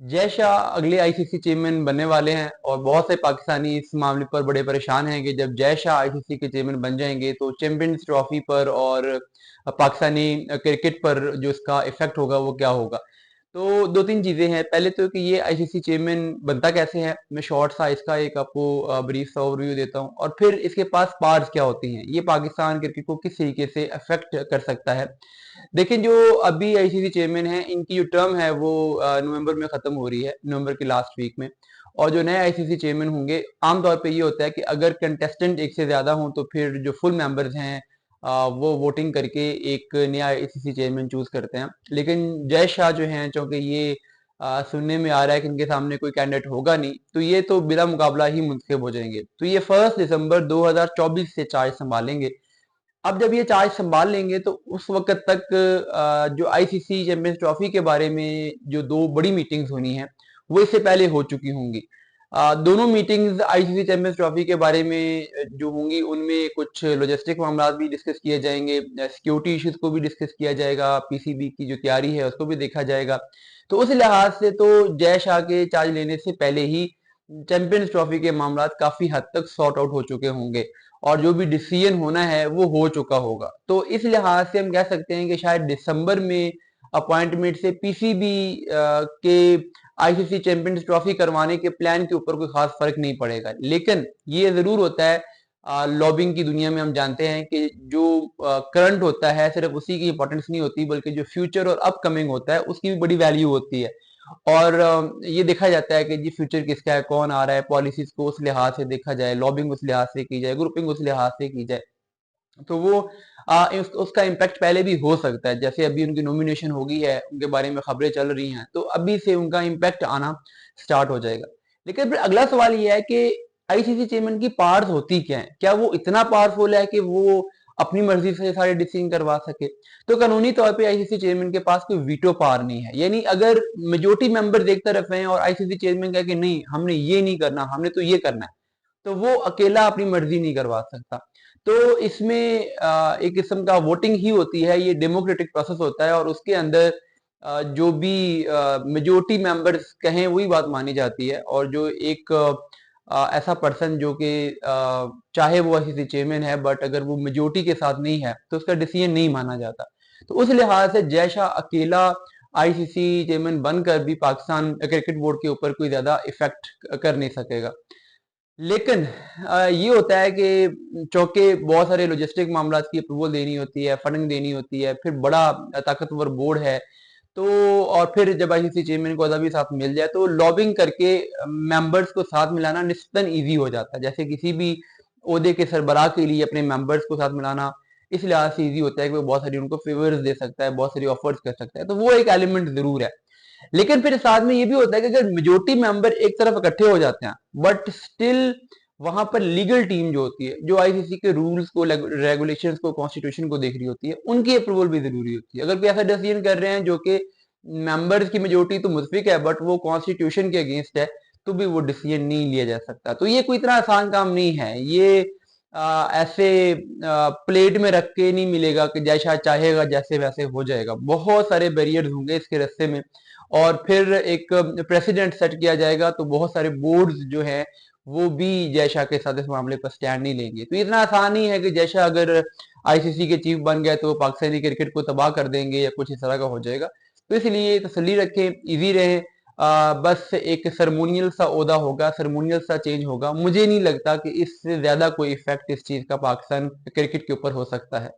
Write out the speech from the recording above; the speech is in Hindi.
जय शाह अगले आईसीसी चेयरमैन बनने वाले हैं और बहुत से पाकिस्तानी इस मामले पर बड़े परेशान हैं कि जब जय शाह आईसीसी के चेयरमैन बन जाएंगे तो चैंपियंस ट्रॉफी पर और पाकिस्तानी क्रिकेट पर जो इसका इफेक्ट होगा वो क्या होगा। तो दो तीन चीजें हैं। पहले तो कि ये आईसीसी चेयरमैन बनता कैसे है, मैं शॉर्ट सा इसका एक आपको ब्रीफ सा ओवरव्यू देता हूँ और फिर इसके पास पावर्स क्या होती हैं, ये पाकिस्तान क्रिकेट को किस तरीके से अफेक्ट कर सकता है। देखिए, जो अभी आईसीसी चेयरमैन है इनकी जो टर्म है वो नवंबर में खत्म हो रही है, नवंबर के लास्ट वीक में। और जो नए आईसीसी चेयरमैन होंगे, आमतौर पे ये होता है कि अगर कंटेस्टेंट एक से ज्यादा हों तो फिर जो फुल मेंबर्स हैं वो वोटिंग करके एक नया आईसीसी चेयरमैन चूज करते हैं। लेकिन जय शाह जो हैं, चूंकि ये सुनने में आ रहा है कि इनके सामने कोई कैंडिडेट होगा नहीं, तो ये तो बिला मुकाबला ही मुंतखब हो जाएंगे। तो ये 1 दिसंबर 2024 से चार्ज संभालेंगे। अब जब ये चार्ज संभाल लेंगे तो उस वक्त तक जो आईसीसी चैंपियंस ट्रॉफी के बारे में जो दो बड़ी मीटिंग्स होनी है वो इससे पहले हो चुकी होंगी। दोनों मीटिंग्स आईसीसी चैंपियंस ट्रॉफी के बारे में जो होंगी उनमें कुछ लॉजिस्टिक मामला भी डिस्कस किए जाएंगे, सिक्योरिटी इश्यूज को भी डिस्कस किया जाएगा, पीसीबी की जो तैयारी है उसको भी देखा जाएगा। तो उस लिहाज से तो जय शाह के चार्ज लेने से पहले ही चैंपियंस ट्रॉफी के मामला काफी हद तक सॉर्ट आउट हो चुके होंगे और जो भी डिसीजन होना है वो हो चुका होगा। तो इस लिहाज से हम कह सकते हैं कि शायद दिसंबर में अपॉइंटमेंट से पीसीबी के आईसीसी चैंपियंस ट्रॉफी करवाने के प्लान के ऊपर कोई खास फर्क नहीं पड़ेगा। लेकिन ये जरूर होता है, लॉबिंग की दुनिया में हम जानते हैं कि जो करंट होता है सिर्फ उसी की इंपॉर्टेंस नहीं होती, बल्कि जो फ्यूचर और अपकमिंग होता है उसकी भी बड़ी वैल्यू होती है। और ये देखा जाता है कि जी फ्यूचर किसका है, कौन आ रहा है, पॉलिसीज को उस लिहाज से देखा जाए, लॉबिंग उस लिहाज से की जाए, ग्रुपिंग उस लिहाज से की जाए। तो वो उसका इम्पैक्ट पहले भी हो सकता है। जैसे अभी उनकी नॉमिनेशन हो गई है, उनके बारे में खबरें चल रही हैं, तो अभी से उनका इम्पैक्ट आना स्टार्ट हो जाएगा। लेकिन फिर अगला सवाल ये है कि आईसीसी चेयरमैन की पावर्स होती क्या है, क्या वो इतना पावरफुल है कि वो अपनी मर्जी से सारे डिसीजन करवा सके। तो कानूनी तौर पे आईसीसी चेयरमैन के पास कोई वीटो पावर नहीं है, यानी अगर मेजोरिटी मेंबर एक तरफ हैं और आईसीसी चेयरमैन कहे कि नहीं हमने ये नहीं करना, हमने तो ये करना है, तो वो अकेला अपनी मर्जी नहीं करवा सकता। तो इसमें एक किस्म का वोटिंग ही होती है, ये डेमोक्रेटिक प्रोसेस होता है और उसके अंदर जो भी मेजोरिटी मेंबर्स कहें वही बात मानी जाती है। और जो एक ऐसा पर्सन जो कि चाहे वो आईसीसी चेयरमैन है बट अगर वो मेजोरिटी के साथ नहीं है तो उसका डिसीजन नहीं माना जाता। तो उस लिहाज से जय शाह अकेला आईसीसी चेयरमैन बनकर भी पाकिस्तान क्रिकेट बोर्ड के ऊपर कोई ज्यादा इफेक्ट कर नहीं सकेगा। लेकिन ये होता है कि चूंकि बहुत सारे लॉजिस्टिक मामला की अप्रूवल देनी होती है, फंडिंग देनी होती है, फिर बड़ा ताकतवर बोर्ड है, तो और फिर जब आईसीसी चेयरमैन को अदा भी साथ मिल जाए तो लॉबिंग करके मेंबर्स को साथ मिलाना निस्बतन ईजी हो जाता है। जैसे किसी भी ओहदे के सरबराह के लिए अपने मेंबर्स को साथ मिलाना इस लिहाज से ईजी होता है कि वो बहुत सारी उनको फेवर्स दे सकता है, बहुत सारी ऑफर्स कर सकता है, तो वो एक एलिमेंट जरूर है। लेकिन फिर साथ में ये भी होता है कि अगर मेजोरिटी मेंबर एक तरफ इकट्ठे हो जाते हैं बट स्टिल वहां पर लीगल टीम जो होती है, जो आईसीसी के रूल्स को, रेगुलेशंस को, कॉन्स्टिट्यूशन को देख रही होती है, उनकी अप्रूवल भी जरूरी होती है। अगर कोई ऐसा डिसीजन कर रहे हैं जो कि मेंबर्स की मेजोरिटी तो मुस्फिक है बट वो कॉन्स्टिट्यूशन के अगेंस्ट है, तो भी वो डिसीजन नहीं लिया जा सकता। तो ये कोई इतना आसान काम नहीं है। ये ऐसे प्लेट में रख के नहीं मिलेगा कि जैसा चाहेगा जैसे वैसे हो जाएगा। बहुत सारे बैरियर्स होंगे इसके रास्ते में और फिर एक प्रेसिडेंट सेट किया जाएगा, तो बहुत सारे बोर्ड्स जो हैं वो भी जय शाह के साथ इस मामले पर स्टैंड नहीं लेंगे। तो इतना आसान नहीं है कि जय शाह अगर आईसीसी के चीफ बन गए तो पाकिस्तानी क्रिकेट को तबाह कर देंगे या कुछ इस तरह का हो जाएगा। तो इसलिए तसल्ली रखें, इजी रहे। बस एक सरमोनियल सा ओहदा होगा, सरमोनियल सा चेंज होगा। मुझे नहीं लगता कि इससे ज्यादा कोई इफेक्ट इस चीज का पाकिस्तान क्रिकेट के ऊपर हो सकता है।